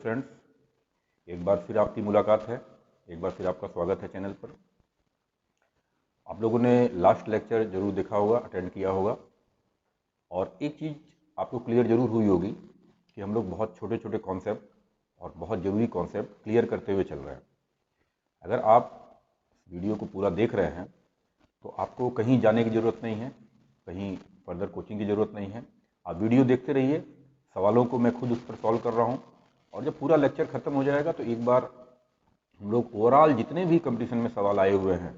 Friends, एक बार फिर आपकी मुलाकात है। एक बार फिर आपका स्वागत है चैनल पर। आप लोगों ने लास्ट लेक्चर जरूर देखा होगा, अटेंड किया होगा, और एक चीज़ आपको क्लियर जरूर हुई होगी कि हम लोग बहुत छोटे छोटे कॉन्सेप्ट और बहुत ज़रूरी कॉन्सेप्ट क्लियर करते हुए चल रहे हैं। अगर आप वीडियो को पूरा देख रहे हैं तो आपको कहीं जाने की ज़रूरत नहीं है, कहीं फर्दर कोचिंग की ज़रूरत नहीं है। आप वीडियो देखते रहिए, सवालों को मैं खुद उस पर सॉल्व कर रहा हूँ, और जब पूरा लेक्चर ख़त्म हो जाएगा तो एक बार हम लोग ओवरऑल जितने भी कंपटीशन में सवाल आए हुए हैं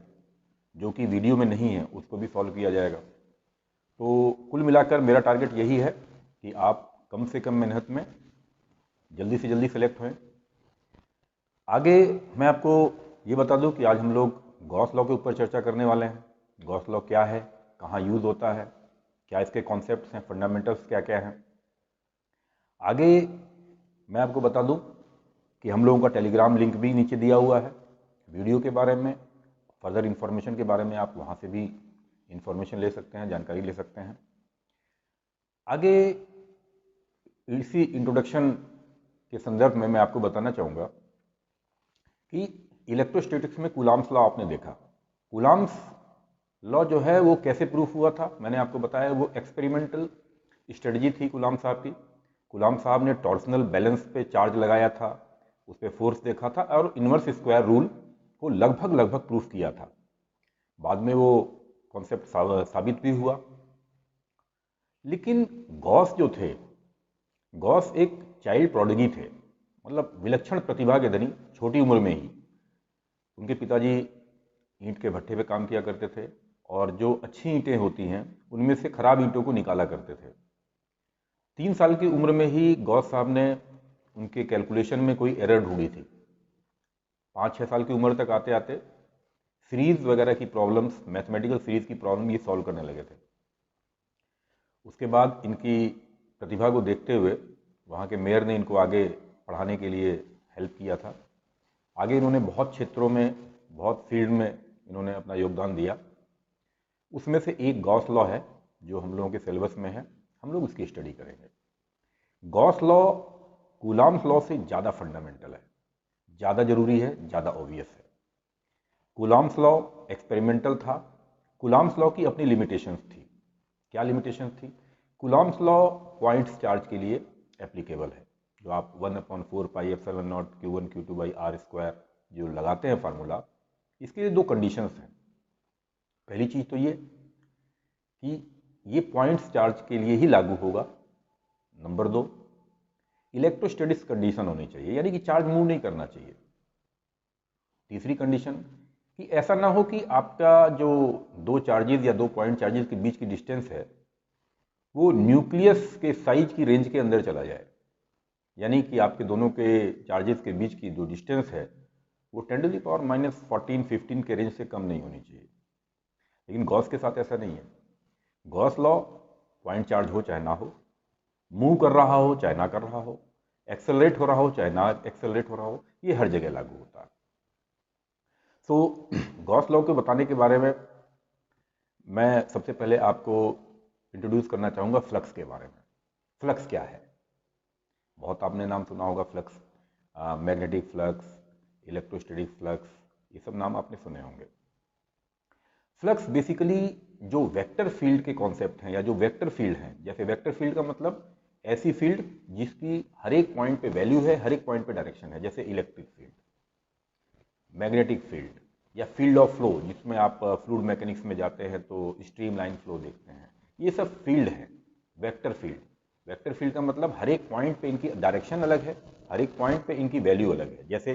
जो कि वीडियो में नहीं है उसको भी सॉल्व किया जाएगा। तो कुल मिलाकर मेरा टारगेट यही है कि आप कम से कम मेहनत में जल्दी से जल्दी सेलेक्ट हों। आगे मैं आपको ये बता दूं कि आज हम लोग गॉस लॉ के ऊपर चर्चा करने वाले हैं। गॉस लॉ क्या है, कहाँ यूज़ होता है, क्या इसके कॉन्सेप्ट्स हैं, फंडामेंटल्स क्या क्या हैं। आगे मैं आपको बता दूं कि हम लोगों का टेलीग्राम लिंक भी नीचे दिया हुआ है। वीडियो के बारे में, फर्दर इन्फॉर्मेशन के बारे में आप वहाँ से भी इन्फॉर्मेशन ले सकते हैं, जानकारी ले सकते हैं। आगे इसी इंट्रोडक्शन के संदर्भ में मैं आपको बताना चाहूँगा कि इलेक्ट्रोस्टैटिक्स में कूलॉम्स लॉ आपने देखा। कूलॉम्स लॉ जो है वो कैसे प्रूफ हुआ था, मैंने आपको बताया। वो एक्सपेरिमेंटल स्ट्रेटजी थी कूलॉम साहब की। कूलॉम साहब ने टॉर्सनल बैलेंस पे चार्ज लगाया था, उस पर फोर्स देखा था और इन्वर्स स्क्वायर रूल को लगभग प्रूफ किया था। बाद में वो कॉन्सेप्ट साबित भी हुआ। लेकिन गॉस जो थे, गॉस एक चाइल्ड प्रोडिगी थे, मतलब विलक्षण प्रतिभा के धनी। छोटी उम्र में ही उनके पिताजी ईंट के भट्टे पे काम किया करते थे, और जो अच्छी ईंटें होती हैं उनमें से खराब ईंटों को निकाला करते थे। 3 साल की उम्र में ही गॉस साहब ने उनके कैलकुलेशन में कोई एरर ढूंढी थी। 5-6 साल की उम्र तक आते आते सीरीज वगैरह की प्रॉब्लम्स, मैथमेटिकल सीरीज की प्रॉब्लम ये सॉल्व करने लगे थे। उसके बाद इनकी प्रतिभा को देखते हुए वहाँ के मेयर ने इनको आगे पढ़ाने के लिए हेल्प किया था। आगे इन्होंने बहुत क्षेत्रों में, बहुत फील्ड में इन्होंने अपना योगदान दिया। उसमें से एक गॉस लॉ है जो हम लोगों के सिलेबस में है, हम लोग उसकी स्टडी करेंगे। गॉस लॉ कूलॉम्स लॉ से ज़्यादा फंडामेंटल है, ज़्यादा जरूरी है, ज़्यादा ऑब्वियस है। कूलॉम्स लॉ एक्सपेरिमेंटल था। कूलॉम्स लॉ की अपनी लिमिटेशंस थी। क्या लिमिटेशंस थी? कूलॉम्स लॉ पॉइंट्स चार्ज के लिए एप्लीकेबल है। जो आप 1/4πε0 Q1 Q2/r² जो लगाते हैं फार्मूला, इसके लिए 2 कंडीशंस हैं। पहली चीज़ तो ये कि ये पॉइंट्स चार्ज के लिए ही लागू होगा। नंबर 2, इलेक्ट्रोस्टैटिक्स कंडीशन होनी चाहिए, यानी कि चार्ज मूव नहीं करना चाहिए। तीसरी कंडीशन कि ऐसा ना हो कि आपका जो 2 चार्जेस या 2 पॉइंट चार्जेस के बीच की डिस्टेंस है वो न्यूक्लियस के साइज की रेंज के अंदर चला जाए, यानी कि आपके दोनों के चार्जेस के बीच की जो डिस्टेंस है वो 10⁻⁻14-15 के रेंज से कम नहीं होनी चाहिए। लेकिन गॉस के साथ ऐसा नहीं है। गॉस लॉ पॉइंट चार्ज हो चाहे ना हो, मूव कर रहा हो चाहे ना कर रहा हो, एक्सेलरेट हो रहा हो चाहे ना एक्सेलरेट हो रहा हो, ये हर जगह लागू होता है। सो गॉस लॉ को बताने के बारे में मैं सबसे पहले आपको इंट्रोड्यूस करना चाहूँगा फ्लक्स के बारे में। फ्लक्स क्या है? बहुत आपने नाम सुना होगा, flux, magnetic flux, electrostatic flux, ये सब नाम आपने सुने होंगे। फ्लक्स बेसिकली जो वेक्टर फील्ड के कॉन्सेप्ट हैं, या जो वेक्टर फील्ड हैं, जैसे वेक्टर फील्ड का मतलब ऐसी फील्ड जिसकी हर एक पॉइंट पे वैल्यू है, हर एक पॉइंट पे डायरेक्शन है, जैसे इलेक्ट्रिक फील्ड, मैग्नेटिक फील्ड, या फील्ड ऑफ फ्लो, जिसमें आप फ्लूइड मैकेनिक्स में जाते हैं तो स्ट्रीम लाइन फ्लो देखते हैं। ये सब फील्ड है, वेक्टर फील्ड। वेक्टर फील्ड का मतलब हर एक पॉइंट पे इनकी डायरेक्शन अलग है, हर एक पॉइंट पे इनकी वैल्यू अलग है। जैसे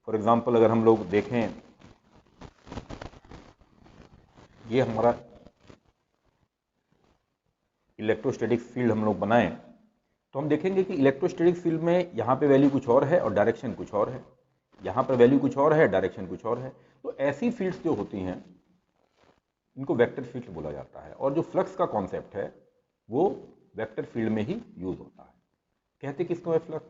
फॉर एग्जांपल अगर हम लोग देखें, ये हमारा इलेक्ट्रोस्टैटिक फील्ड हम लोग बनाएं तो हम देखेंगे कि इलेक्ट्रोस्टैटिक फील्ड में यहाँ पे वैल्यू कुछ और है और डायरेक्शन कुछ और है, यहाँ पर वैल्यू कुछ और है, डायरेक्शन कुछ और है। तो ऐसी फील्ड्स जो होती हैं इनको वेक्टर फील्ड बोला जाता है, और जो फ्लक्स का कॉन्सेप्ट है वो वेक्टर फील्ड में ही यूज होता है। कहते किसको है फ्लक्स?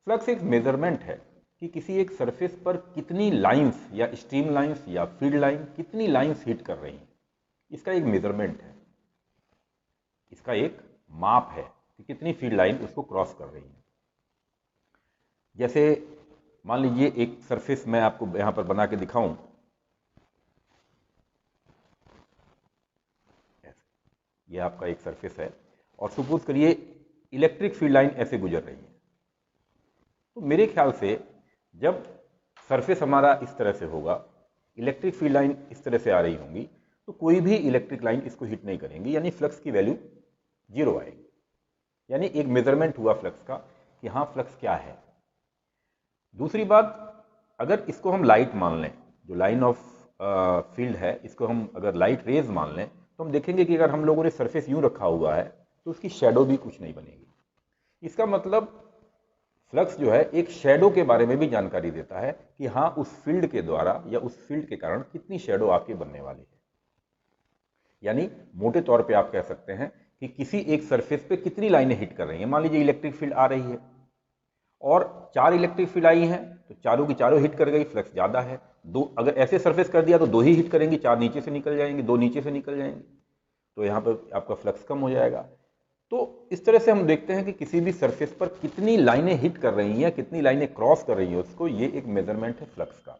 फ्लक्स एक मेजरमेंट है कि किसी एक सरफेस पर कितनी लाइंस या स्ट्रीम लाइंस या फील्ड लाइन, कितनी लाइंस हिट कर रही हैं, इसका एक मेजरमेंट है, इसका एक माप है कि कितनी फील्ड लाइन उसको क्रॉस कर रही है। जैसे मान लीजिए एक सरफेस मैं आपको यहां पर बना के दिखाऊं, ये आपका एक सरफेस है और सपोज करिए इलेक्ट्रिक फील्ड लाइन ऐसे गुजर रही है। तो मेरे ख्याल से जब सरफेस हमारा इस तरह से होगा, इलेक्ट्रिक फील्ड लाइन इस तरह से आ रही होंगी, तो कोई भी इलेक्ट्रिक लाइन इसको हिट नहीं करेंगी, यानी फ्लक्स की वैल्यू 0 आएगी। यानी एक मेजरमेंट हुआ फ्लक्स का कि हाँ फ्लक्स क्या है। दूसरी बात, अगर इसको हम लाइट मान लें, जो लाइन ऑफ फील्ड है इसको हम अगर लाइट रेज मान लें, तो हम देखेंगे कि अगर हम लोगों ने सरफेस यूं रखा हुआ है तो उसकी शेडो भी कुछ नहीं बनेगी। इसका मतलब फ्लक्स जो है एक शेडो के बारे में भी जानकारी देता है कि हाँ उस फील्ड के द्वारा या उस फील्ड के कारण कितनी शेडो आपकी बनने वाली है। यानी मोटे तौर पे आप कह सकते हैं कि किसी एक सरफेस पे कितनी लाइनें हिट कर रही हैं। मान लीजिए इलेक्ट्रिक फील्ड आ रही है और 4 इलेक्ट्रिक फील्ड आई हैं, तो चारों की चारों हिट कर गई, फ्लक्स ज़्यादा है। दो अगर ऐसे सरफेस कर दिया तो 2 ही हिट करेंगी, 4 नीचे से निकल जाएंगे, 2 नीचे से निकल जाएंगे, तो यहाँ पर आपका फ्लक्स कम हो जाएगा। तो इस तरह से हम देखते हैं कि किसी भी सरफेस पर कितनी लाइनें हिट कर रही हैं, कितनी लाइनें क्रॉस कर रही हैं उसको, ये एक मेजरमेंट है फ्लक्स का।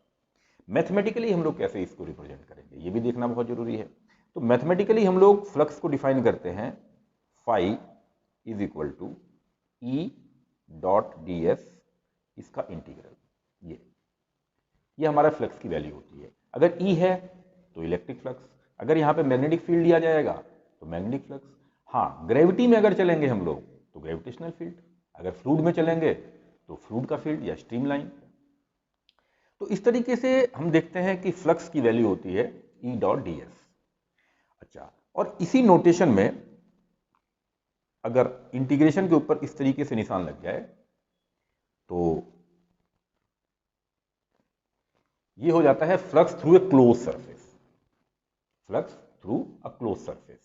मैथमेटिकली हम लोग कैसे इसको रिप्रेजेंट करेंगे ये भी देखना बहुत जरूरी है। तो मैथमेटिकली हम लोग फ्लक्स को डिफाइन करते हैं, phi is equal to E dot D S, इसका इंटीग्रल। ये हमारा फ्लक्स की वैल्यू होती है। अगर ई है तो इलेक्ट्रिक फ्लक्स, अगर यहाँ पे मैग्नेटिक फील्ड लिया जाएगा तो मैग्नेटिक फ्लक्स। हाँ, ग्रेविटी में अगर चलेंगे हम लोग तो ग्रेविटेशनल फील्ड, अगर फ्लूइड में चलेंगे तो फ्लूइड का फील्ड या स्ट्रीमलाइन। तो इस तरीके से हम देखते हैं कि फ्लक्स की वैल्यू होती है ई डॉट डी एस। अच्छा, और इसी नोटेशन में अगर इंटीग्रेशन के ऊपर इस तरीके से निशान लग जाए तो ये हो जाता है flux through a close surface. Flux through a close surface,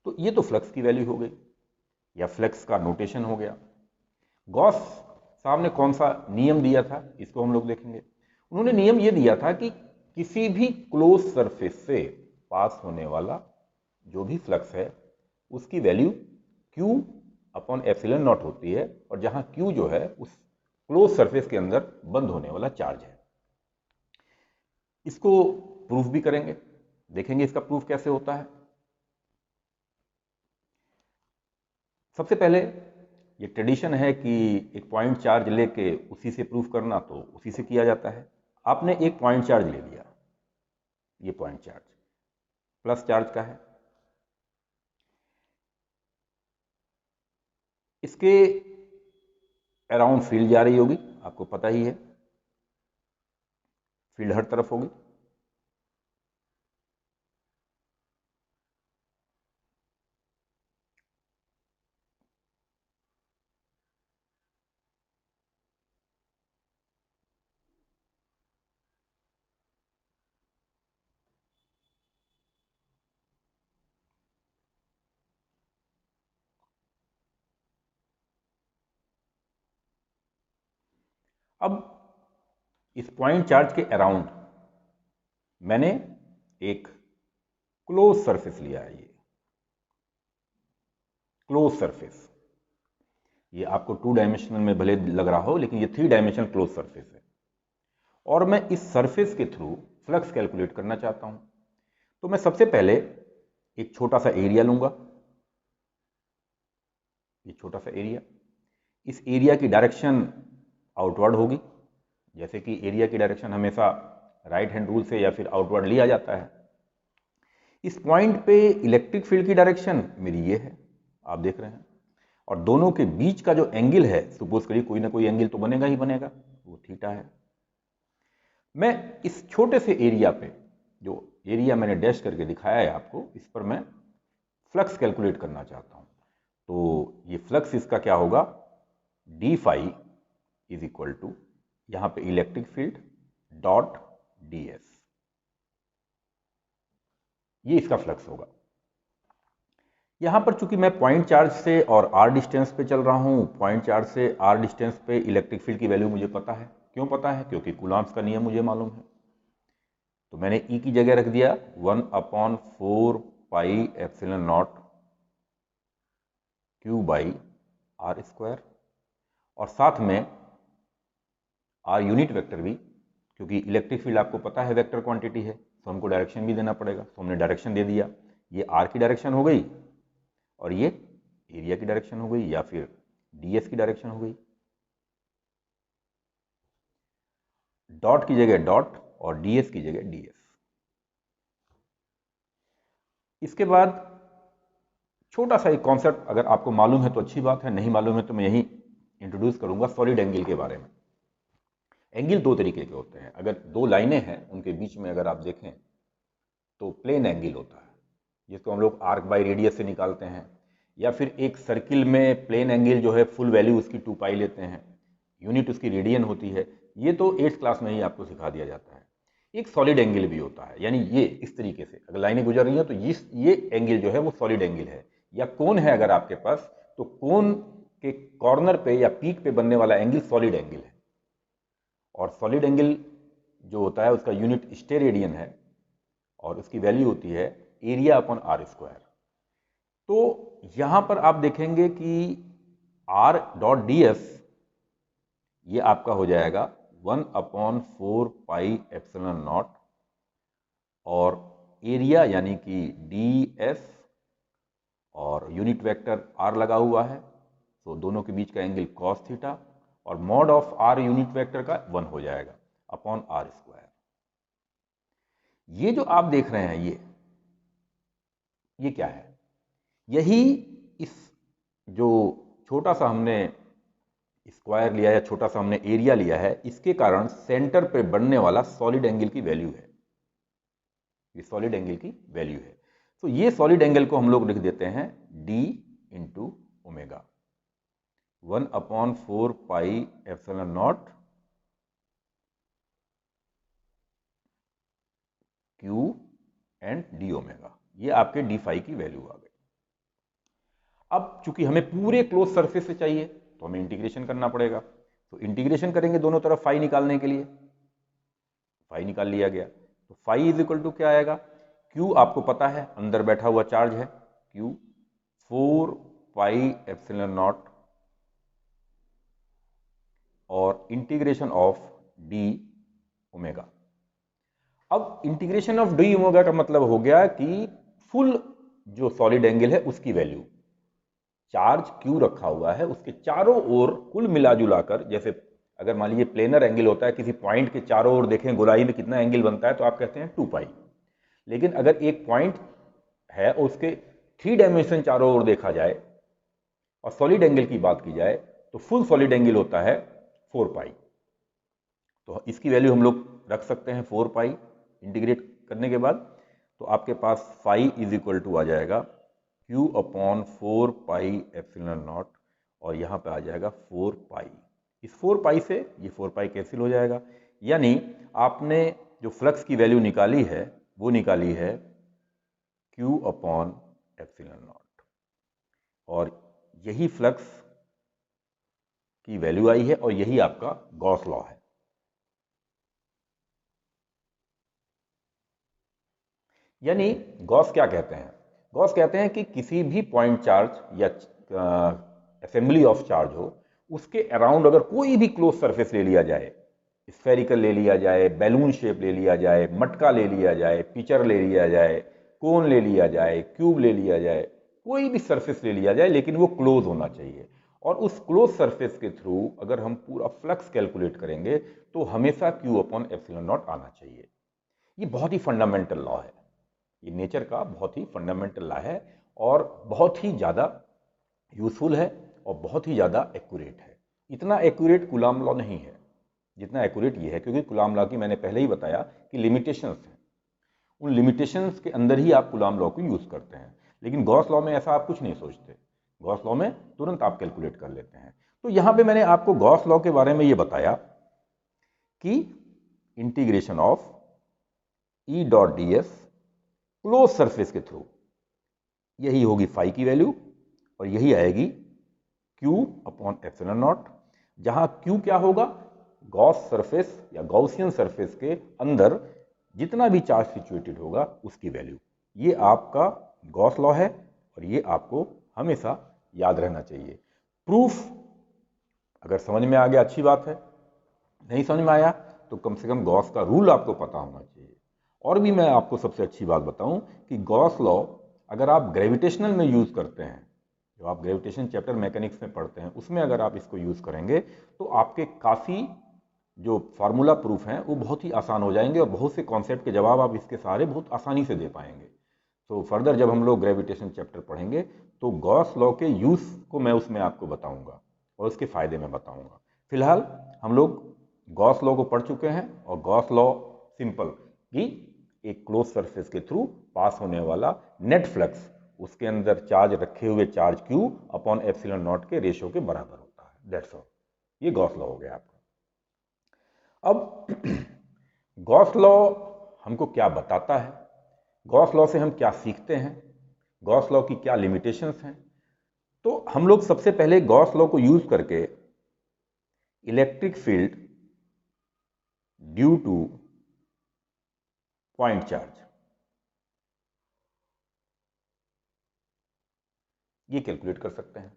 तो ये तो फ्लक्स की वैल्यू हो गई या फ्लक्स का नोटेशन हो गया। गॉस साहब ने कौन सा नियम दिया था इसको हम लोग देखेंगे। उन्होंने नियम ये दिया था कि किसी भी क्लोज सरफेस से पास होने वाला जो भी फ्लक्स है उसकी value Q upon epsilon not होती है, और जहां Q जो है उस क्लोज सरफेस के अंदर बंद होने वाला चार्ज है। इसको प्रूफ भी करेंगे, देखेंगे इसका प्रूफ कैसे होता है। सबसे पहले ये ट्रेडिशन है कि एक पॉइंट चार्ज लेके उसी से प्रूफ करना, तो उसी से किया जाता है। आपने एक पॉइंट चार्ज ले लिया, ये पॉइंट चार्ज प्लस चार्ज का है, इसके अराउंड फील्ड जा रही होगी, आपको पता ही है फील्ड हर तरफ होगी। अब इस पॉइंट चार्ज के अराउंड मैंने एक क्लोज सरफेस लिया है। ये क्लोज सरफेस, ये आपको 2 डायमेंशनल में भले लग रहा हो लेकिन ये 3 डायमेंशनल क्लोज सरफेस है, और मैं इस सरफेस के थ्रू फ्लक्स कैलकुलेट करना चाहता हूं। तो मैं सबसे पहले एक छोटा सा एरिया लूंगा, ये छोटा सा एरिया, इस एरिया की डायरेक्शन आउटवर्ड होगी, जैसे कि एरिया की डायरेक्शन हमेशा राइट हैंड रूल से या फिर आउटवर्ड लिया जाता है। इस पॉइंट पे इलेक्ट्रिक फील्ड की डायरेक्शन मेरी ये है, आप देख रहे हैं, और दोनों के बीच का जो एंगल है, सपोज करिए कोई ना कोई एंगल तो बनेगा ही बनेगा, वो थीटा है। मैं इस छोटे से एरिया पे, जो एरिया मैंने डैश करके दिखाया है आपको, इस पर मैं फ्लक्स कैलकुलेट करना चाहता हूं। तो ये फ्लक्स इसका क्या होगा, D phi is equal to यहां पे electric field dot D S, ये इसका फ्लक्स होगा। यहां पर चूंकि मैं पॉइंट चार्ज से और आर डिस्टेंस पे चल रहा हूं, पॉइंट चार्ज से आर डिस्टेंस पे इलेक्ट्रिक फील्ड की वैल्यू मुझे पता है। क्यों पता है? क्योंकि कूलॉम्स का नियम मुझे मालूम है। तो मैंने ई की जगह रख दिया 1/4 pi epsilon nought Q by R square, और साथ में आर यूनिट वेक्टर भी, क्योंकि इलेक्ट्रिक फील्ड आपको पता है वेक्टर क्वांटिटी है, तो हमको डायरेक्शन भी देना पड़ेगा, तो हमने डायरेक्शन दे दिया। ये आर की डायरेक्शन हो गई और ये एरिया की डायरेक्शन हो गई या फिर डीएस की डायरेक्शन हो गई। डॉट की जगह डॉट और डीएस की जगह डीएस। इसके बाद छोटा सा एक कॉन्सेप्ट अगर आपको मालूम है तो अच्छी बात है, नहीं मालूम है तो मैं यही इंट्रोड्यूस करूंगा सॉलिड एंगल के बारे में। एंगल दो तरीके के होते हैं। अगर दो लाइनें हैं उनके बीच में अगर आप देखें तो प्लेन एंगल होता है, जिसको हम लोग आर्क बाय रेडियस से निकालते हैं, या फिर एक सर्किल में प्लेन एंगल जो है फुल वैल्यू उसकी 2 पाई लेते हैं, यूनिट उसकी रेडियन होती है। ये तो 8th क्लास में ही आपको सिखा दिया जाता है। एक सॉलिड एंगल भी होता है, यानी ये इस तरीके से अगर लाइनें गुजर रही हैं तो ये एंगल जो है वो सॉलिड एंगल है। या कोन है अगर आपके पास, तो कोन के कॉर्नर पे या पीक पे बनने वाला एंगल सॉलिड एंगल है। और सॉलिड एंगल जो होता है उसका यूनिट स्टेरेडियन है और उसकी वैल्यू होती है एरिया अपॉन आर स्क्वायर। तो यहां पर आप देखेंगे कि आर डॉट डी एस ये आपका हो जाएगा 1/4 पाई एप्सिलॉन नॉट, और एरिया यानी कि डी एस और यूनिट वेक्टर आर लगा हुआ है, तो दोनों के बीच का एंगल कॉस थीटा, और mod of R unit vector का 1 हो जाएगा अपॉन आर स्क्वायर। ये जो आप देख रहे हैं ये क्या है? यही इस जो छोटा सा हमने स्क्वायर लिया या छोटा सा हमने एरिया लिया है, इसके कारण सेंटर पे बनने वाला सॉलिड एंगल की वैल्यू है। ये सॉलिड एंगल की वैल्यू है। तो ये सॉलिड एंगल को हम लोग लिख देते हैं d into omega, 1/4 pi epsilon nought Q and D omega. ये आपके डी फाई की वैल्यू आ गई। अब चूंकि हमें पूरे क्लोज सरफेस से चाहिए तो हमें इंटीग्रेशन करना पड़ेगा, तो इंटीग्रेशन करेंगे दोनों तरफ फाई निकालने के लिए। फाई निकाल लिया गया तो फाई इज इक्वल टू क्या आएगा? क्यू आपको पता है अंदर बैठा हुआ चार्ज है, क्यू 4 पाई एप्सिलॉन नॉट और इंटीग्रेशन ऑफ डी ओमेगा। अब इंटीग्रेशन ऑफ डी ओमेगा का मतलब हो गया कि फुल जो सॉलिड एंगल है उसकी वैल्यू, चार्ज क्यू रखा हुआ है उसके चारों ओर कुल मिला जुलाकर, जैसे अगर मान लीजिए प्लेनर एंगल होता है, किसी पॉइंट के चारों ओर देखें गोलाई में कितना एंगल बनता है तो आप कहते हैं 2 पाई। लेकिन अगर एक पॉइंट है और उसके 3 डायमेंशन चारों ओर देखा जाए और सॉलिड एंगल की बात की जाए तो फुल सॉलिड एंगल होता है 4 पाई। तो इसकी वैल्यू हम लोग रख सकते हैं 4 पाई इंटीग्रेट करने के बाद। तो आपके पास फाई इज इक्वल टू आ जाएगा Q upon 4 pi epsilon nought, और यहाँ पे आ जाएगा 4 पाई। इस 4 पाई से ये 4 पाई कैंसिल हो जाएगा, यानी आपने जो फ्लक्स की वैल्यू निकाली है वो निकाली है क्यू अपॉन एप्सिलॉन नॉट, और यही फ्लक्स की वैल्यू आई है और यही आपका गॉस लॉ है। यानी गॉस क्या कहते हैं? गॉस कहते हैं कि किसी भी पॉइंट चार्ज या असेंबली ऑफ चार्ज हो, उसके अराउंड अगर कोई भी क्लोज सरफेस ले लिया जाए, स्फेरिकल ले लिया जाए, बैलून शेप ले लिया जाए, मटका ले लिया जाए, पिचर ले लिया जाए, कोन ले लिया जाए, क्यूब ले लिया जाए, कोई भी सरफेस ले लिया जाए, लेकिन वो क्लोज होना चाहिए। और उस क्लोज सरफेस के थ्रू अगर हम पूरा फ्लक्स कैलकुलेट करेंगे तो हमेशा क्यू अपॉन एप्सिलॉन नॉट आना चाहिए। ये बहुत ही फंडामेंटल लॉ है, ये नेचर का बहुत ही फंडामेंटल लॉ है और बहुत ही ज़्यादा यूजफुल है और बहुत ही ज़्यादा एक्यूरेट है। इतना एक्यूरेट कूलाम लॉ नहीं है जितना एक्यूरेट ये है, क्योंकि कूलाम लॉ की मैंने पहले ही बताया कि लिमिटेशंस हैं। उन लिमिटेशंस के अंदर ही आप कूलाम लॉ को यूज़ करते हैं, लेकिन गॉस लॉ में ऐसा आप कुछ नहीं सोचते। गॉस लॉ में तुरंत आप कैलकुलेट कर लेते हैं। तो यहाँ पे मैंने आपको गॉस लॉ के बारे में ये बताया कि integration of E dot D S close surface के थ्रू, यही होगी फाई की वैल्यू और यही आएगी क्यू अपॉन एप्सिलॉन नॉट, जहां क्यू क्या होगा? गॉस सरफेस या गॉसियन सरफेस के अंदर जितना भी चार्ज सिचुएटेड होगा उसकी वैल्यू। ये आपका गॉस लॉ है और ये आपको हमेशा याद रहना चाहिए। प्रूफ अगर समझ में आ गया अच्छी बात है, नहीं समझ में आया तो कम से कम गॉस का रूल आपको पता होना चाहिए। और भी मैं आपको सबसे अच्छी बात बताऊं कि गॉस लॉ अगर आप ग्रेविटेशनल में यूज़ करते हैं, जो आप ग्रेविटेशन चैप्टर मैकेनिक्स में पढ़ते हैं उसमें अगर आप इसको यूज़ करेंगे तो आपके काफ़ी जो फार्मूला प्रूफ हैं वो बहुत ही आसान हो जाएंगे और बहुत से कॉन्सेप्ट के जवाब आप इसके सहारे बहुत आसानी से दे पाएंगे। तो फर्दर जब हम लोग ग्रेविटेशन चैप्टर पढ़ेंगे तो गॉस लॉ के यूज़ को मैं उसमें आपको बताऊंगा और उसके फ़ायदे में बताऊंगा। फिलहाल हम लोग गॉस लॉ को पढ़ चुके हैं और गॉस लॉ सिंपल कि एक क्लोज सरफेस के थ्रू पास होने वाला नेट फ्लक्स उसके अंदर चार्ज रखे हुए charge Q upon epsilon not के रेशो के बराबर होता है। That's all. ये गॉस लॉ हो गया आपका। अब गॉस लॉ हमको क्या बताता है, गॉस लॉ से हम क्या सीखते हैं, गॉस लॉ की क्या लिमिटेशंस हैं। तो हम लोग सबसे पहले गॉस लॉ को यूज करके electric field due two point charge ये कैलकुलेट कर सकते हैं,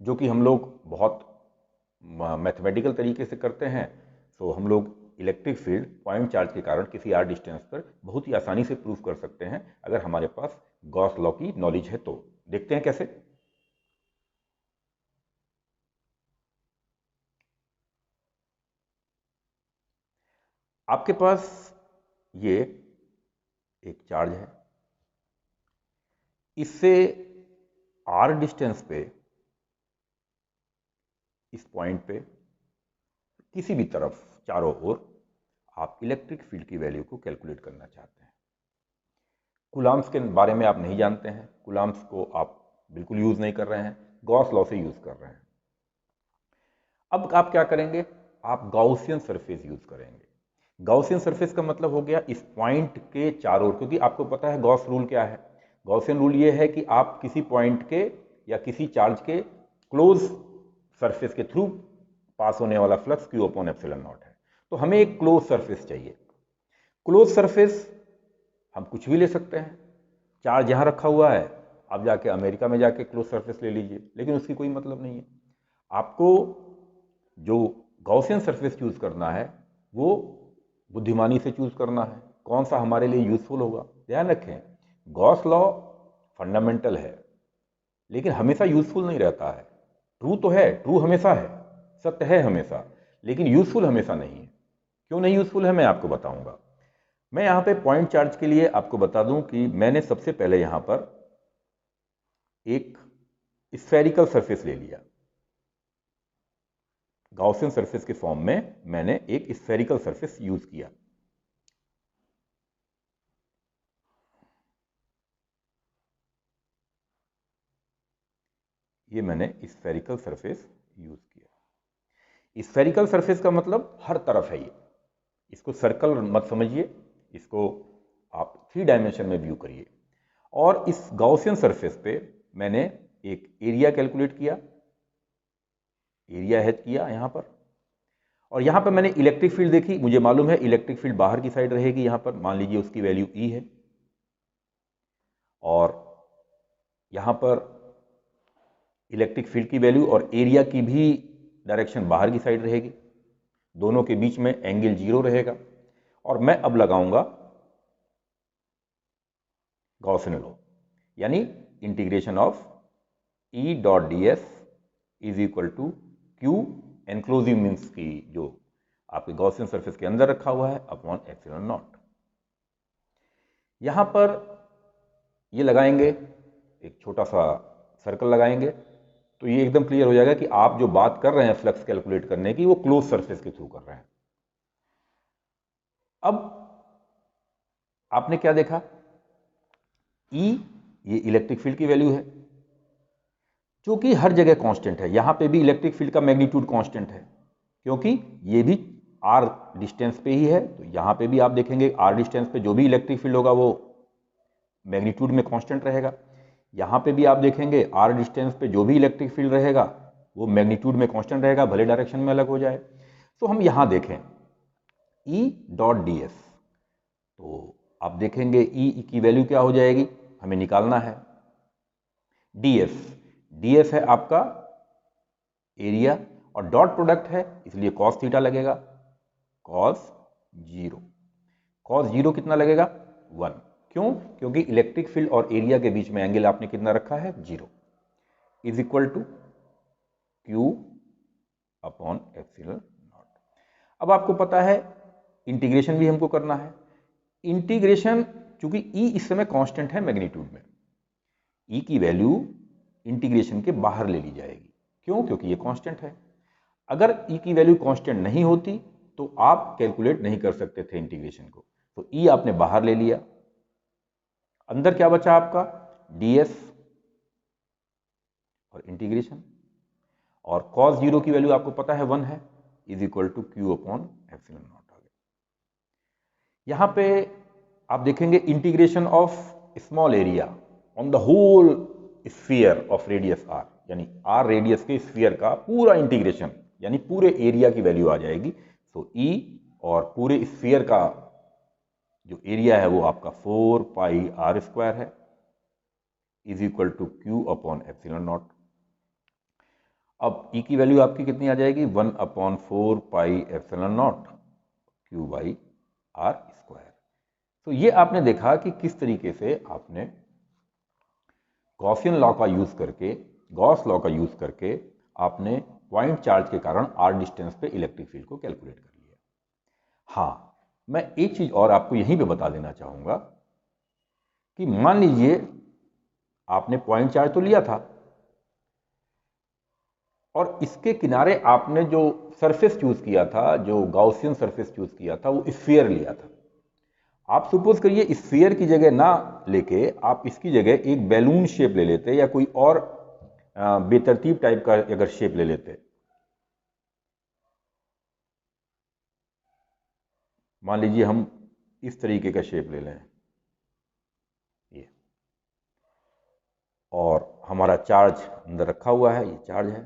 जो कि हम लोग बहुत मैथमेटिकल तरीके से करते हैं। सो हम लोग इलेक्ट्रिक फील्ड पॉइंट चार्ज के कारण किसी आर डिस्टेंस पर बहुत ही आसानी से प्रूफ कर सकते हैं अगर हमारे पास गॉस लॉ की नॉलेज है तो। देखते हैं कैसे। आपके पास ये एक चार्ज है, इससे आर डिस्टेंस पे इस पॉइंट पे किसी भी तरफ चारों ओर आप इलेक्ट्रिक फील्ड की वैल्यू को कैलकुलेट करना चाहते हैं। कूलाम्स के बारे में आप नहीं जानते हैं, कूलाम्स को आप बिल्कुल यूज नहीं कर रहे हैं, गॉस लॉ से यूज कर रहे हैं। अब आप क्या करेंगे, आप गॉसियन सरफेस यूज करेंगे। गॉसियन सरफेस का मतलब हो गया इस पॉइंट के चारों ओर, क्योंकि आपको पता है गॉस रूल क्या है। गॉसियन रूल ये है कि आप किसी पॉइंट के या किसी चार्ज के क्लोज सरफेस के थ्रू पास होने वाला flux Q upon epsilon not है। तो हमें एक क्लोज सरफेस चाहिए। क्लोज सरफेस हम कुछ भी ले सकते हैं। चार्ज यहां रखा हुआ है, आप जाके अमेरिका में जाके क्लोज सरफेस ले लीजिए, लेकिन उसकी कोई मतलब नहीं है। आपको जो गॉसियन सरफेस चूज करना है वो बुद्धिमानी से चूज करना है, कौन सा हमारे लिए यूजफुल होगा। ध्यान रखें, गॉस लॉ फंडामेंटल है लेकिन हमेशा यूजफुल नहीं रहता है। ट्रू तो है, ट्रू हमेशा है, सत्य है हमेशा, लेकिन यूजफुल हमेशा नहीं है। क्यों नहीं यूजफुल है मैं आपको बताऊंगा। मैं यहां पे पॉइंट चार्ज के लिए आपको बता दूं कि मैंने सबसे पहले यहां पर एक स्फेरिकल सरफेस ले लिया। गॉसियन सरफेस के फॉर्म में मैंने एक स्फेरिकल सरफेस यूज किया। ये मैंने स्फेरिकल सरफेस यूज किया। स्फेरिकल सरफेस का मतलब हर तरफ है ये, इसको सर्कल मत समझिए, इसको आप 3 डायमेंशन में व्यू करिए। और इस गॉसियन सरफेस पे मैंने एक एरिया कैलकुलेट किया, एरिया एच किया यहां पर। और यहां पर मैंने इलेक्ट्रिक फील्ड देखी, मुझे मालूम है इलेक्ट्रिक फील्ड बाहर की साइड रहेगी, यहां पर मान लीजिए उसकी वैल्यू ई है। और यहां पर इलेक्ट्रिक फील्ड की वैल्यू और एरिया की भी डायरेक्शन बाहर की साइड रहेगी, दोनों के बीच में एंगल 0 रहेगा। और मैं अब लगाऊंगा गॉसियन लॉ, यानी integration of E dot D S is equal to Q enclosed means की जो आपके गॉसियन सरफेस के अंदर रखा हुआ है अपॉन एप्सिलॉन नॉट। यहां पर ये लगाएंगे, एक छोटा सा सर्कल लगाएंगे तो ये एकदम क्लियर हो जाएगा कि आप जो बात कर रहे हैं फ्लक्स कैलकुलेट करने की वो क्लोज सरफेस के थ्रू कर रहे हैं। अब आपने क्या देखा, ई ये इलेक्ट्रिक फील्ड की वैल्यू है जो कि हर जगह कांस्टेंट है। यहां पे भी इलेक्ट्रिक फील्ड का मैग्नीट्यूड कांस्टेंट है क्योंकि ये भी आर डिस्टेंस पे ही है। तो यहां पे भी आप देखेंगे आर डिस्टेंस पे जो भी इलेक्ट्रिक फील्ड होगा वो मैग्नीट्यूड में कांस्टेंट रहेगा। यहां पे भी आप देखेंगे आर डिस्टेंस पे जो भी इलेक्ट्रिक फील्ड रहेगा वो मैग्नीट्यूड में कांस्टेंट रहेगा, भले डायरेक्शन में अलग हो जाए। तो हम यहां देखें ई डॉट डी एस, तो आप देखेंगे ई की वैल्यू क्या हो जाएगी, हमें निकालना है डी एस। डी एस है आपका एरिया और डॉट प्रोडक्ट है इसलिए कॉस थीटा लगेगा। Cos zero. कॉस जीरो कितना लगेगा? 1। क्यों? क्योंकि इलेक्ट्रिक फील्ड और एरिया के बीच में एंगल आपने कितना रखा है? 0 is equal to Q upon epsilon nought. अब आपको पता है इंटीग्रेशन भी हमको करना है। इंटीग्रेशन, चूंकि ई इस समय कांस्टेंट है मैग्नीट्यूड में, ई की वैल्यू इंटीग्रेशन के बाहर ले ली जाएगी। क्यों? क्योंकि ये कांस्टेंट है। अगर ई की वैल्यू कांस्टेंट नहीं होती तो आप कैलकुलेट नहीं कर सकते थे इंटीग्रेशन को। तो ई आपने बाहर ले लिया, अंदर क्या बचा आपका? ds और इंटीग्रेशन, और cos जीरो की वैल्यू आपको पता है 1 है, is equal to Q upon epsilon not आ गया। यहां पे आप देखेंगे integration of small area on the whole sphere of radius r, यानी r रेडियस के स्फीयर का पूरा इंटीग्रेशन, यानी पूरे एरिया की वैल्यू आ जाएगी। तो e और पूरे स्फीयर का जो एरिया है वो आपका 4 पाई r स्क्वायर है, is equal to Q upon epsilon nought. अब e की वैल्यू आपकी कितनी आ जाएगी? 1 upon 4 pi epsilon nought Q by r square. तो ये आपने देखा कि किस तरीके से आपने गॉसियन लॉ का यूज करके, गॉस लॉ का यूज करके आपने पॉइंट चार्ज के कारण r डिस्टेंस पे इलेक्ट्रिक फील्ड को कैलकुलेट कर लिया। हाँ, मैं एक चीज और आपको यहीं पे बता देना चाहूंगा कि मान लीजिए आपने पॉइंट चार्ज तो लिया था और इसके किनारे आपने जो सरफेस चूज किया था, जो गॉसियन सरफेस चूज किया था, वो स्फीयर लिया था। आप सपोज करिए स्फीयर की जगह ना लेके आप इसकी जगह एक बैलून शेप ले लेते या कोई और बेतरतीब टाइप का अगर शेप ले लेते, मान लीजिए हम इस तरीके का शेप ले लें ये, और हमारा चार्ज अंदर रखा हुआ है, ये चार्ज है।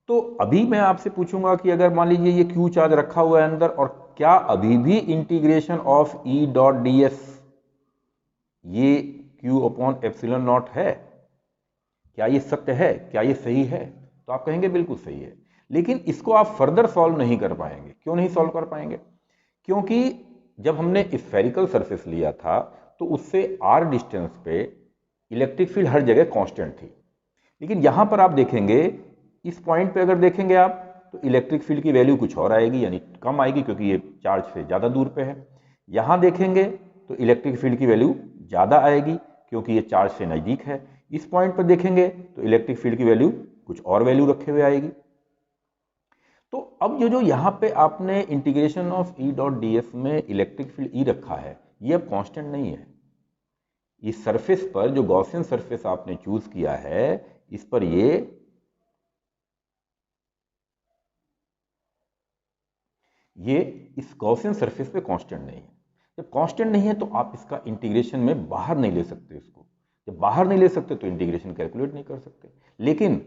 तो अभी मैं आपसे पूछूंगा कि अगर मान लीजिए ये क्यू चार्ज रखा हुआ है अंदर, और क्या अभी भी integration of E dot D S ये क्यू अपॉन एप्सिलॉन नॉट है? क्या ये सत्य है? क्या ये सही है? तो आप कहेंगे बिल्कुल सही है। लेकिन इसको आप फर्दर सॉल्व नहीं कर पाएंगे। क्यों नहीं सॉल्व कर पाएंगे? क्योंकि जब हमने स्फेरिकल सरफेस लिया था तो उससे r डिस्टेंस पे इलेक्ट्रिक फील्ड हर जगह कांस्टेंट थी। लेकिन यहां पर आप देखेंगे, इस पॉइंट पे अगर देखेंगे आप, तो इलेक्ट्रिक फील्ड की वैल्यू कुछ और आएगी, यानी कम आएगी क्योंकि ये चार्ज से ज़्यादा दूर पे है। यहां देखेंगे तो इलेक्ट्रिक फील्ड की वैल्यू ज़्यादा आएगी क्योंकि ये चार्ज से नज़दीक है। इस पॉइंट पर देखेंगे तो इलेक्ट्रिक फील्ड की वैल्यू कुछ और वैल्यू रखे हुए आएगी। तो अब ये जो यहाँ पे आपने integration of E dot D S में इलेक्ट्रिक फील्ड ई रखा है, ये अब कांस्टेंट नहीं है। इस सरफेस पर जो गॉसियन सरफेस आपने चूज किया है, इस पर ये इस गॉसियन सरफेस पे कांस्टेंट नहीं है। जब कांस्टेंट नहीं है तो आप इसका इंटीग्रेशन में बाहर नहीं ले सकते इसको। जब बाहर नहीं ले सकते तो इंटीग्रेशन कैलकुलेट नहीं कर सकते। लेकिन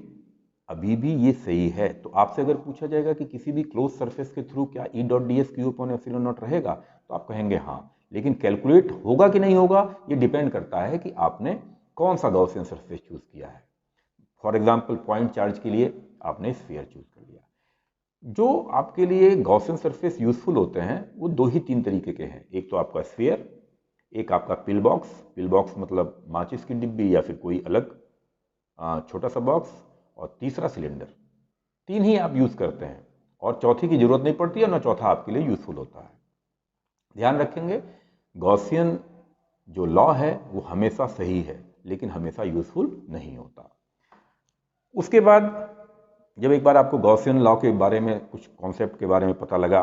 अभी भी ये सही है। तो आपसे अगर पूछा जाएगा कि किसी भी क्लोज सरफेस के थ्रू क्या ई dot D S Q upon epsilon not रहेगा, तो आप कहेंगे हाँ। लेकिन कैलकुलेट होगा कि नहीं होगा, ये डिपेंड करता है कि आपने कौन सा गॉसियन सरफेस चूज किया है। फॉर एग्जाम्पल पॉइंट चार्ज के लिए आपने स्फीयर चूज कर लिया। जो आपके लिए गॉसियन सरफेस यूजफुल होते हैं वो दो ही तीन तरीके के हैं। एक तो आपका स्फीयर, एक आपका पिल बॉक्स। पिल बॉक्स मतलब माचिस की डिब्बी या फिर कोई अलग छोटा सा बॉक्स, और तीसरा सिलेंडर। तीन ही आप यूज करते हैं और चौथी की जरूरत नहीं पड़ती है, ना चौथा आपके लिए यूजफुल होता है। ध्यान रखेंगे, गॉसियन जो लॉ है वो हमेशा सही है लेकिन हमेशा यूजफुल नहीं होता। उसके बाद जब एक बार आपको गॉसियन लॉ के बारे में, कुछ कॉन्सेप्ट के बारे में पता लगा,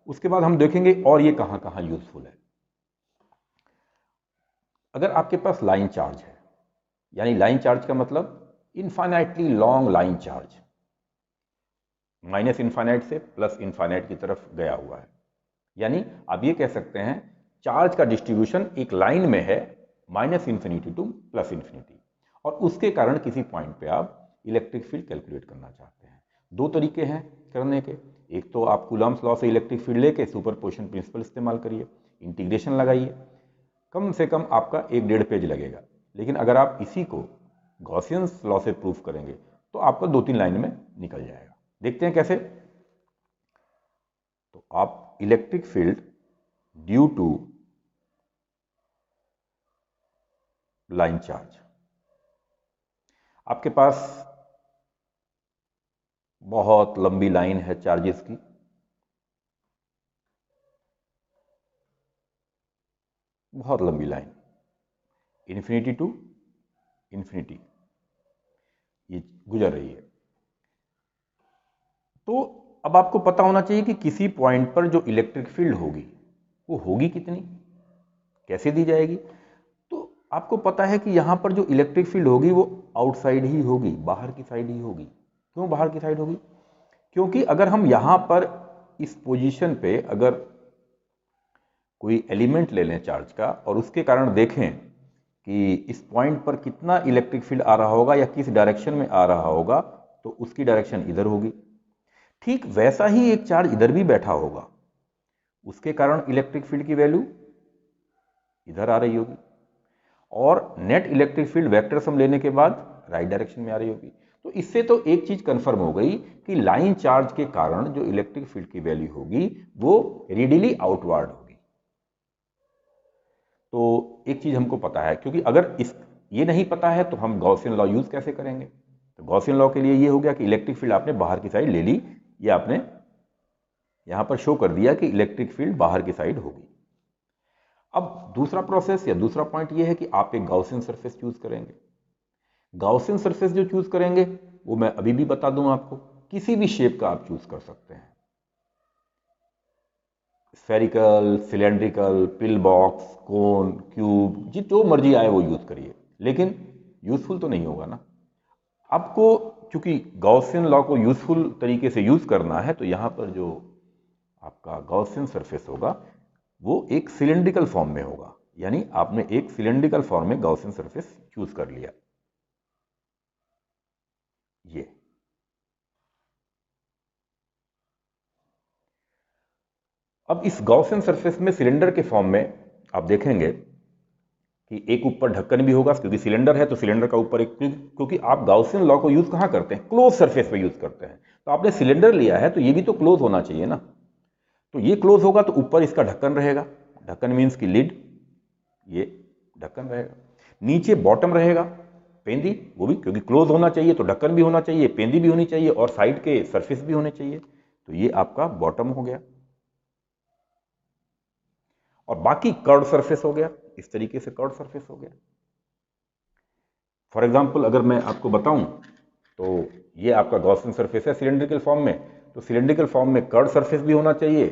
उसके बाद हम देखेंगे और ये कहां कहां यूजफुल है। अगर आपके पास लाइन चार्ज है, यानी लाइन चार्ज का मतलब infinitely long line charge, minus infinite से प्लस इनफाइनाइट की तरफ गया हुआ है, यानी आप ये कह सकते हैं चार्ज का डिस्ट्रीब्यूशन एक लाइन में है, minus infinity two plus infinity, और उसके कारण किसी पॉइंट पे आप इलेक्ट्रिक फील्ड कैलकुलेट करना चाहते हैं। दो तरीके हैं करने के। एक तो आप कूलम्स लॉ से इलेक्ट्रिक फील्ड लेके सुपरपोजिशन प्रिंसिपल इस्तेमाल करिए, इंटीग्रेशन लगाइए, कम से कम आपका 1-1.5 पेज लगेगा। लेकिन अगर आप इसी को गॉसियंस लॉ से प्रूफ करेंगे तो आपका 2-3 लाइन में निकल जाएगा। देखते हैं कैसे। तो आप electric field due to line charge, आपके पास बहुत लंबी लाइन है चार्जेस की, बहुत लंबी लाइन, इन्फिनिटी टू इन्फिनिटी ये गुजर रही है। तो अब आपको पता होना चाहिए कि किसी पॉइंट पर जो इलेक्ट्रिक फील्ड होगी वो होगी कितनी, कैसे दी जाएगी। तो आपको पता है कि यहां पर जो इलेक्ट्रिक फील्ड होगी वो आउटसाइड ही होगी, बाहर की साइड ही होगी। क्यों बाहर की साइड होगी? क्योंकि अगर हम यहां पर इस पोजीशन पे अगर कोई एलिमेंट ले लें चार्ज का और उसके कारण देखें कि इस पॉइंट पर कितना इलेक्ट्रिक फील्ड आ रहा होगा या किस डायरेक्शन में आ रहा होगा, तो उसकी डायरेक्शन इधर होगी। ठीक वैसा ही एक चार्ज इधर भी बैठा होगा, उसके कारण इलेक्ट्रिक फील्ड की वैल्यू इधर आ रही होगी, और net electric field vector sum लेने के बाद राइट डायरेक्शन में आ रही होगी। तो इससे तो एक चीज कंफर्म हो गई कि लाइन चार्ज के कारण जो इलेक्ट्रिक फील्ड की वैल्यू होगी वो रेडियली आउटवर्ड होगी। तो एक चीज हमको पता है, क्योंकि अगर ये नहीं पता है तो हम गॉसियन लॉ यूज कैसे करेंगे। तो गॉसियन लॉ के लिए ये हो गया कि इलेक्ट्रिक फील्ड आपने बाहर की साइड ले ली, ये आपने यहां पर शो कर दिया कि इलेक्ट्रिक फील्ड बाहर की साइड होगी। अब दूसरा प्रोसेस या दूसरा पॉइंट ये है कि आप एक गॉसियन सरफेस चूज करेंगे। गॉसियन सरफेस जो चूज करेंगे वो मैं अभी भी बता दूं आपको, किसी भी शेप का आप चूज कर सकते हैं, स्फेरिकल, सिलेंड्रिकल, पिल बॉक्स, कोन, क्यूब, जो मर्जी आए वो यूज करिए, लेकिन यूजफुल तो नहीं होगा ना आपको। क्योंकि गॉसियन लॉ को यूजफुल तरीके से यूज करना है, तो यहां पर जो आपका गॉसियन सरफेस होगा वो एक सिलेंड्रिकल फॉर्म में होगा, यानी आपने एक सिलेंड्रिकल फॉर्म में गॉसियन सरफेस चूज कर लिया। ये अब इस गॉसियन सरफेस में सिलेंडर के फॉर्म में आप देखेंगे कि एक ऊपर ढक्कन भी होगा, क्योंकि सिलेंडर है तो सिलेंडर का ऊपर एक, क्योंकि आप गॉसियन लॉ को यूज कहां करते हैं, क्लोज सरफेस पे यूज करते हैं। तो आपने सिलेंडर लिया है तो ये भी तो क्लोज होना चाहिए ना, तो ये क्लोज होगा तो ऊपर इसका ढक्कन रहेगा, ढक्कन मीन्स की लिड, ये ढक्कन रहेगा। नीचे बॉटम रहेगा, पेंदी, वो भी क्योंकि क्लोज होना चाहिए तो ढक्कन भी होना चाहिए, पेंदी भी होनी चाहिए और साइड के सरफेस भी होने चाहिए, तो ये आपका बॉटम हो गया। और बाकी कर्व सरफेस हो गया, इस तरीके से कर्व सरफेस हो गया। फॉर एग्जाम्पल अगर मैं आपको बताऊं तो ये आपका गॉसियन सरफेस है सिलेंड्रिकल फॉर्म में, तो सिलेंड्रिकल फॉर्म में कर्व सरफेस भी होना चाहिए,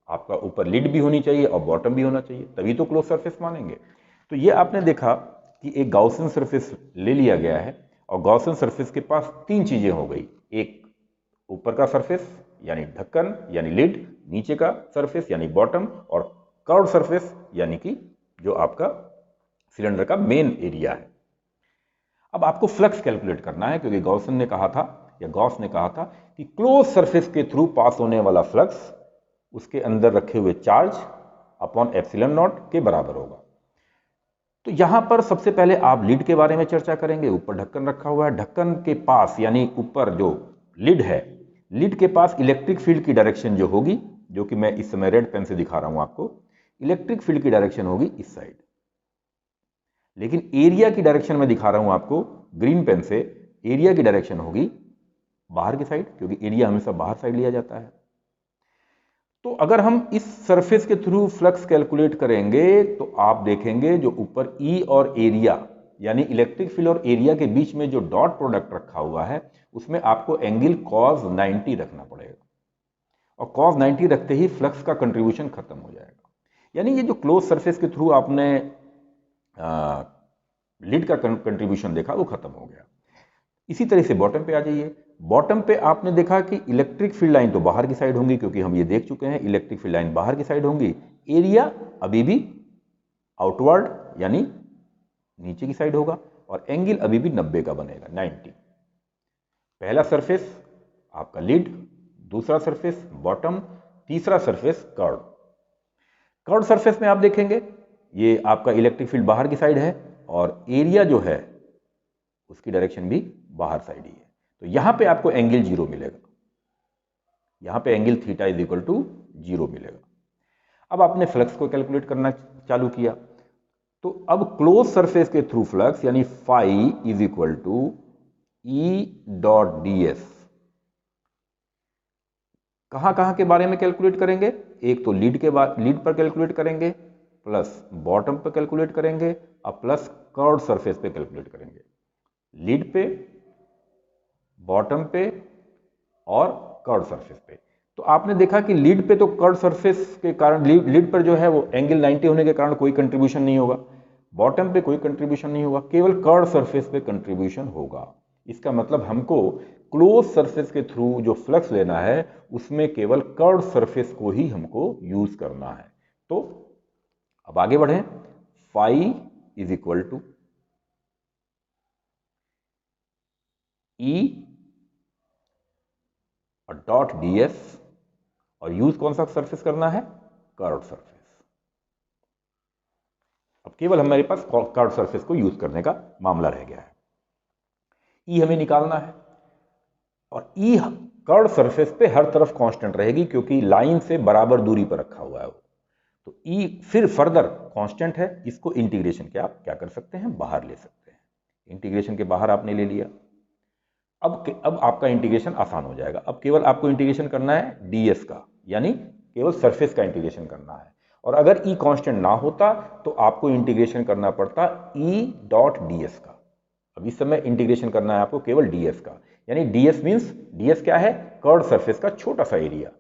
आपका ऊपर लिड भी होनी चाहिए और बॉटम भी होना चाहिए, तभी तो क्लोज सरफेस मानेंगे। तो ये आपने देखा कि एक गॉसियन सरफेस ले लिया गया है और गॉसियन सरफेस के पास तीन चीजें हो गई, एक ऊपर का सरफेस यानी ढक्कन यानी लिड, नीचे का सरफेस यानी बॉटम, और कर्व सरफेस यानी कि जो आपका सिलेंडर का मेन एरिया है। अब आपको फ्लक्स कैलकुलेट करना है, क्योंकि गॉसियन ने कहा था या गॉस ने कहा था कि क्लोज सरफेस के थ्रू पास होने वाला फ्लक्स उसके अंदर रखे हुए चार्ज अपॉन एप्सिलॉन नॉट के बराबर होगा। तो यहां पर सबसे पहले आप लिड के बारे में चर्चा करेंगे। ऊपर ढक्कन रखा हुआ है, ढक्कन के पास यानी ऊपर जो लिड है, लिड के पास इलेक्ट्रिक फील्ड की डायरेक्शन जो होगी, जो कि मैं इस समय रेड पेन से दिखा रहा हूं आपको, इलेक्ट्रिक फील्ड की डायरेक्शन होगी इस साइड, लेकिन एरिया की डायरेक्शन में दिखा रहा हूं आपको ग्रीन पेन से, एरिया की डायरेक्शन होगी बाहर की साइड, क्योंकि एरिया हमेशा बाहर साइड लिया जाता है। तो अगर हम इस सरफेस के थ्रू फ्लक्स कैलकुलेट करेंगे तो आप देखेंगे जो ऊपर ई और एरिया यानी इलेक्ट्रिक फील्ड और एरिया के बीच में जो डॉट प्रोडक्ट रखा हुआ है उसमें आपको एंगल cos 90 रखना पड़ेगा, और cos 90 रखते ही फ्लक्स का कंट्रीब्यूशन खत्म हो जाएगा। यानी ये जो क्लोज सरफेस के थ्रू आपने लिड का कंट्रीब्यूशन देखा वो खत्म हो गया। इसी तरह से बॉटम पे आ जाइए। बॉटम पे आपने देखा कि इलेक्ट्रिक फील्ड लाइन तो बाहर की साइड होंगी, क्योंकि हम ये देख चुके हैं इलेक्ट्रिक फील्ड लाइन बाहर की साइड होंगी, एरिया अभी भी आउटवर्ड यानी नीचे की साइड होगा, और एंगल अभी भी 90 का बनेगा, 90। पहला सरफेस आपका लिड, दूसरा सरफेस बॉटम, तीसरा सरफेस कर्व। कर्व सरफेस में आप देखेंगे ये आपका इलेक्ट्रिक फील्ड बाहर की साइड है और एरिया जो है उसकी डायरेक्शन भी बाहर साइड ही है, तो यहां पे आपको एंगल 0 मिलेगा। यहाँ पे angle theta is equal to 0 मिलेगा। अब आपने फ्लक्स को कैलकुलेट करना चालू किया, तो अब क्लोज सरफेस के थ्रू फ्लक्स यानी phi is equal to E dot D S कहां कहां के बारे में कैलकुलेट करेंगे? एक तो लीड पर कैलकुलेट करेंगे, प्लस बॉटम पे कैलकुलेट करेंगे और प्लस कर्व सरफेस पे कैलकुलेट करेंगे। लीड पे, बॉटम पे और कर्व सरफेस पे। तो आपने देखा कि लीड पे तो कर्व सरफेस के कारण लीड पर जो है वो एंगल 90 होने के कारण कोई कंट्रीब्यूशन नहीं होगा, बॉटम पे कोई कंट्रीब्यूशन नहीं होगा, केवल कर्व सरफेस पे कंट्रीब्यूशन होगा। इसका मतलब हमको क्लोज सरफेस के थ्रू जो फ्लक्स लेना है उसमें केवल कर्व सरफेस को ही हमको यूज करना है। तो अब आगे बढ़ें, फाई इज इक्वल टू ई और डॉट डी एस, और यूज कौन सा सरफेस करना है? Curve surface. अब केवल हमारे पास कर्व सरफेस को यूज करने का मामला रह गया है। ई हमें निकालना है, और ई कर्व सरफेस पे हर तरफ कांस्टेंट रहेगी क्योंकि लाइन से बराबर दूरी पर रखा हुआ है वो। तो ई फिर फर्दर कांस्टेंट है, इसको इंटीग्रेशन के आप क्या कर सकते हैं? बाहर ले सकते हैं। इंटीग्रेशन के बाहर आपने ले लिया। अब आपका इंटीग्रेशन आसान हो जाएगा। अब केवल आपको इंटीग्रेशन करना है डीएस का, यानी केवल सरफेस का इंटीग्रेशन करना है। और अगर ई कांस्टेंट ना होता तो आपको इंटीग्रेशन करना पड़ता ई डॉट डीएस का। अब इस समय इंटीग्रेशन करना है आपको केवल डीएस का, यानी डीएस मींस डीएस क्या है? कर्व सरफेस का छोटा सा एरिया,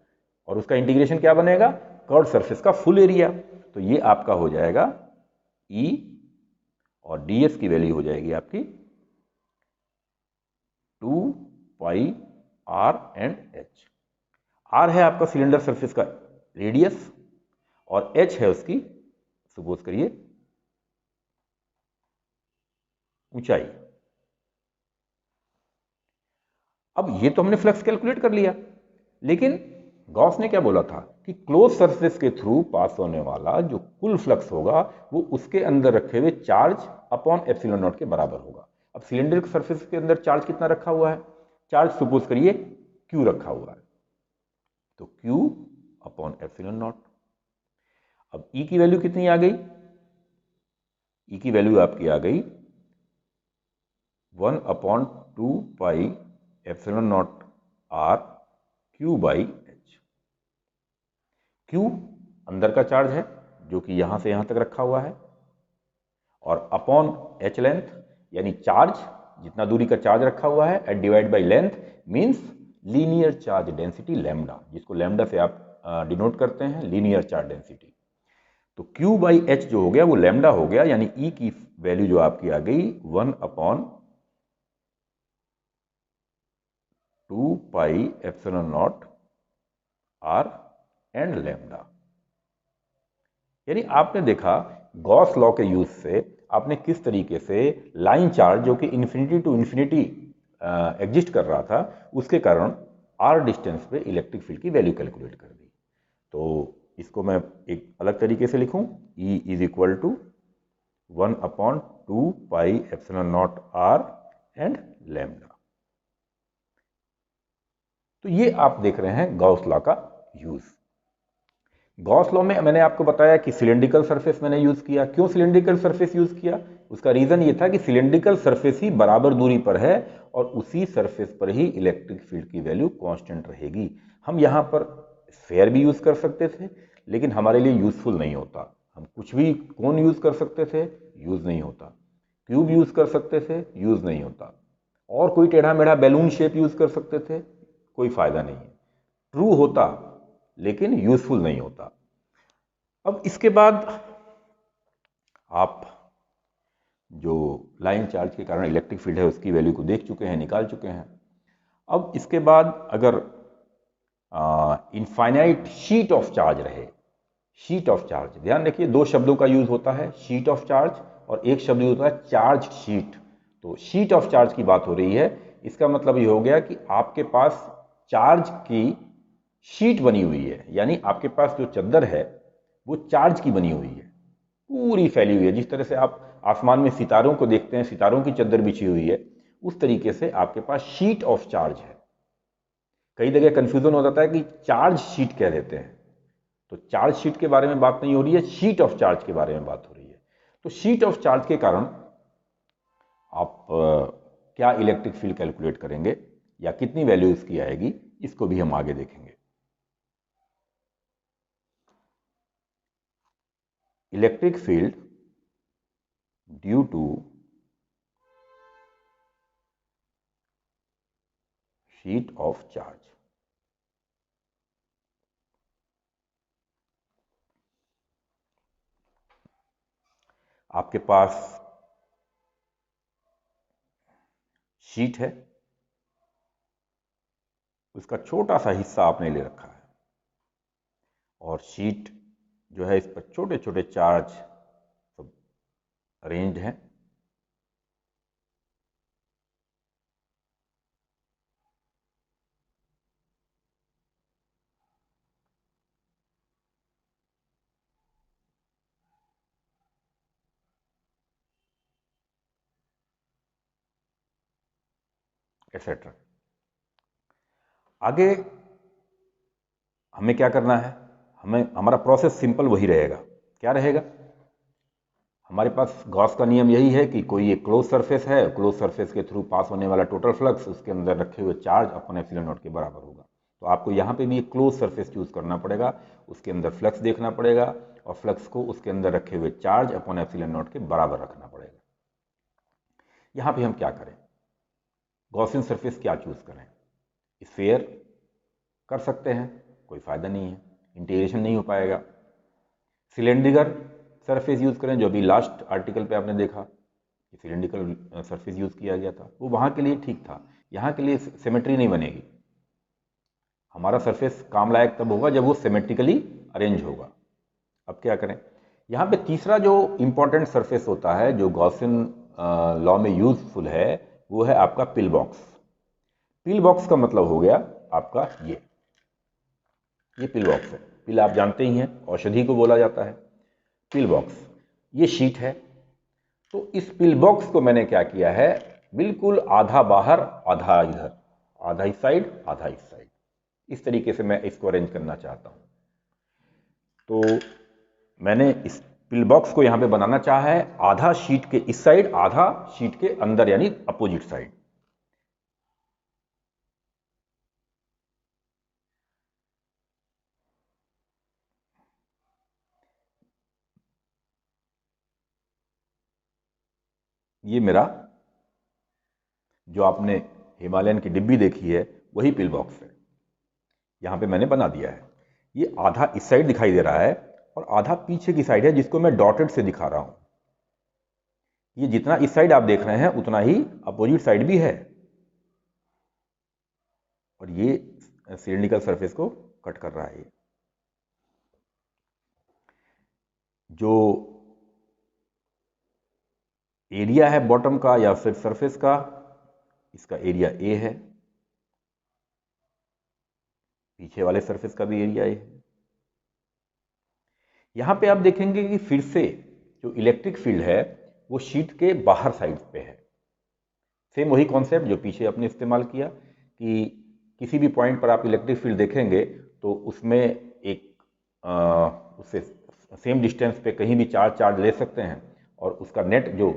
और उसका इंटीग्रेशन क्या बनेगा? कर्व सरफेस का फुल एरिया। तो ये आपका हो जाएगा ई, और डीएस की वैल्यू हो जाएगी आपकी 2 पाई आर एंड एच। आर है आपका सिलेंडर सरफेस का रेडियस, और एच है उसकी, सपोज करिए, ऊंचाई। अब ये तो हमने फ्लक्स कैलकुलेट कर लिया, लेकिन गॉस ने क्या बोला था कि क्लोज सरफेस के थ्रू पास होने वाला जो कुल फ्लक्स होगा वो उसके अंदर रखे हुए चार्ज अपॉन एप्सिलॉन नॉट के बराबर होगा। अब सिलेंडर सरफेस के अंदर चार्ज कितना रखा हुआ है? चार्ज सपोज करिए क्यू रखा हुआ है, तो क्यू अपॉन एप्सिलॉन नॉट। अब ई की वैल्यू कितनी आ गई? ई की वैल्यू आपकी आ गई 1/2 pi epsilon nought R Q by H. Q अंदर का चार्ज है जो कि यहां से यहां तक रखा हुआ है, और अपॉन एच लेंथ, यानी चार्ज, जितना दूरी का चार्ज रखा हुआ है, at divide by length means linear charge density lambda, जिसको लैम्डा से आप डिनोट करते हैं, लीनियर चार्ज डेंसिटी। तो Q बाई एच जो हो गया वो लैम्डा हो गया, यानी E की वैल्यू जो आपकी आ गई 1/2 pi epsilon nought R and lambda. यानी आपने देखा गॉस लॉ के यूज से आपने किस तरीके से लाइन चार्ज जो कि इन्फिनिटी टू इन्फिनिटी एग्जिस्ट कर रहा था, उसके कारण आर डिस्टेंस पे इलेक्ट्रिक फील्ड की वैल्यू कैलकुलेट कर दी। तो इसको मैं एक अलग तरीके से लिखूं, E is equal to 1/2 pi epsilon nought R and lambda. तो ये आप देख रहे हैं गॉस लॉ का यूज। गॉस लॉ में मैंने आपको बताया कि सिलेंड्रिकल सरफेस मैंने यूज किया। क्यों सिलेंड्रिकल सरफेस यूज किया? उसका रीजन ये था कि सिलेंड्रिकल सरफेस ही बराबर दूरी पर है और उसी सरफेस पर ही इलेक्ट्रिक फील्ड की वैल्यू कांस्टेंट रहेगी। हम यहां पर स्फेयर भी यूज कर सकते थे, लेकिन हमारे लिए यूजफुल नहीं होता। हम कुछ भी कोन यूज कर सकते थे, यूज नहीं होता। क्यूब यूज कर सकते थे, यूज नहीं होता। और कोई टेढ़ा मेढ़ा बैलून शेप यूज कर सकते थे, कोई फायदा नहीं है। ट्रू होता लेकिन यूजफुल नहीं होता। अब इसके बाद आप जो लाइन चार्ज के कारण इलेक्ट्रिक फील्ड है उसकी वैल्यू को देख चुके हैं, निकाल चुके हैं। अब इसके बाद अगर इनफाइनाइट शीट ऑफ चार्ज रहे, शीट ऑफ चार्ज, ध्यान रखिए दो शब्दों का यूज होता है, शीट ऑफ चार्ज और एक शब्द यूज होता है चार्ज शीट। तो शीट ऑफ चार्ज की बात हो रही है, इसका मतलब ये हो गया कि आपके पास चार्ज की शीट बनी हुई है, यानी आपके पास जो चादर है वो चार्ज की बनी हुई है, पूरी फैली हुई है। जिस तरह से आप आसमान में सितारों को देखते हैं, सितारों की चादर बिछी हुई है, उस तरीके से आपके पास शीट ऑफ चार्ज है। कई जगह कंफ्यूजन हो जाता है कि चार्ज शीट कह देते हैं, तो चार्ज शीट के बारे में बात नहीं हो रही है, शीट ऑफ चार्ज के बारे में बात हो रही है। तो शीट ऑफ चार्ज के कारण आप क्या इलेक्ट्रिक फील्ड कैलकुलेट करेंगे या कितनी वैल्यू इसकी आएगी, इसको भी हम आगे देखेंगे। Electric field due to sheet of charge. आपके पास शीट है, उसका छोटा सा हिस्सा आपने ले रखा है और शीट जो है इस पर छोटे छोटे चार्ज सब अरेंज्ड हैं। एक्सेट्रा। आगे हमें क्या करना है, हमारा प्रोसेस सिंपल वही रहेगा। क्या रहेगा, हमारे पास गॉस का नियम यही है कि कोई एक क्लोज सरफेस है, क्लोज सरफेस के थ्रू पास होने वाला टोटल फ्लक्स उसके अंदर रखे हुए चार्ज अपॉन एप्सिलॉन नॉट के बराबर होगा। तो आपको यहाँ पे भी एक क्लोज सरफेस चूज करना पड़ेगा, उसके अंदर फ्लक्स देखना पड़ेगा और फ्लक्स को उसके अंदर रखे हुए चार्ज अपॉन एप्सिलॉन नॉट के बराबर रखना पड़ेगा। यहाँ पे हम क्या करें, गॉसियन सरफेस क्या चूज करें, स्फीयर कर सकते हैं, कोई फायदा नहीं है, इंटीग्रेशन नहीं हो पाएगा। सिलेंड्रिकल सरफेस यूज करें, जो अभी लास्ट आर्टिकल पे आपने देखा कि सिलेंड्रिकल सरफेस यूज किया गया था, वो वहां के लिए ठीक था, यहाँ के लिए सिमेट्री नहीं बनेगी। हमारा सरफेस काम लायक तब होगा जब वो सिमेट्रिकली अरेंज होगा। अब क्या करें, यहाँ पे तीसरा जो इंपॉर्टेंट सरफेस होता है जो गॉसियन लॉ में यूजफुल है, वो है आपका पिल बॉक्स। पिल बॉक्स का मतलब हो गया आपका ये पिल बॉक्स है। पिल आप जानते ही हैं, औषधि को बोला जाता है। पिल बॉक्स ये शीट है, तो इस पिल बॉक्स को मैंने क्या किया है, बिल्कुल आधा बाहर आधा इधर, आधा इस साइड आधा इस साइड, इस तरीके से मैं इसको अरेंज करना चाहता हूं। तो मैंने इस पिल बॉक्स को यहां पे बनाना चाहा है आधा शीट के इस साइड, आधा शीट के अंदर, यानी अपोजिट साइड। ये मेरा जो आपने हिमालयन की डिब्बी देखी है वही पिल बॉक्स है, यहां पे मैंने बना दिया है। ये आधा इस साइड दिखाई दे रहा है और आधा पीछे की साइड है, जिसको मैं डॉटेड से दिखा रहा हूं। ये जितना इस साइड आप देख रहे हैं उतना ही अपोजिट साइड भी है, और ये सिलिंड्रिकल सरफेस को कट कर रहा है। जो एरिया है बॉटम का या फिर सरफेस का, इसका एरिया ए है, पीछे वाले सरफेस का भी एरिया ए है। यहां पे आप देखेंगे कि फिर से जो इलेक्ट्रिक फील्ड है वो शीट के बाहर साइड पे है। सेम वही कॉन्सेप्ट जो पीछे आपने इस्तेमाल किया कि किसी भी पॉइंट पर आप इलेक्ट्रिक फील्ड देखेंगे तो उसमें एक उससे सेम डिस्टेंस पे कहीं भी चार्ज ले सकते हैं, और उसका नेट जो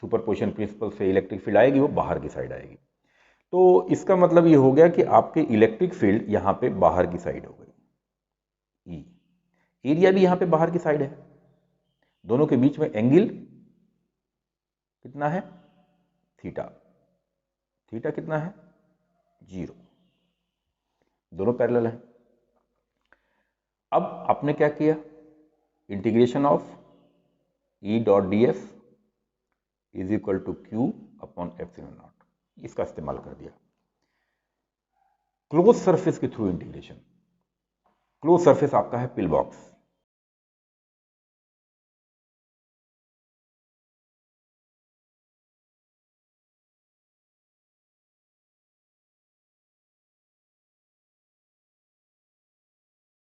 सुपरपोजिशन प्रिंसिपल से इलेक्ट्रिक फील्ड आएगी वो बाहर की साइड आएगी। तो इसका मतलब ये हो गया कि आपके इलेक्ट्रिक फील्ड यहाँ पे बाहर की साइड हो गई। एरिया भी यहाँ पे बाहर की साइड है, दोनों के बीच में एंगल कितना है, थीटा। थीटा कितना है, 0, दोनों पैरेलल हैं। अब आपने क्या किया, integration of E dot D S is equal to Q upon epsilon nought, इसका इस्तेमाल कर दिया। क्लोज सरफेस के थ्रू इंटीग्रेशन, क्लोज सरफेस आपका है पिल बॉक्स,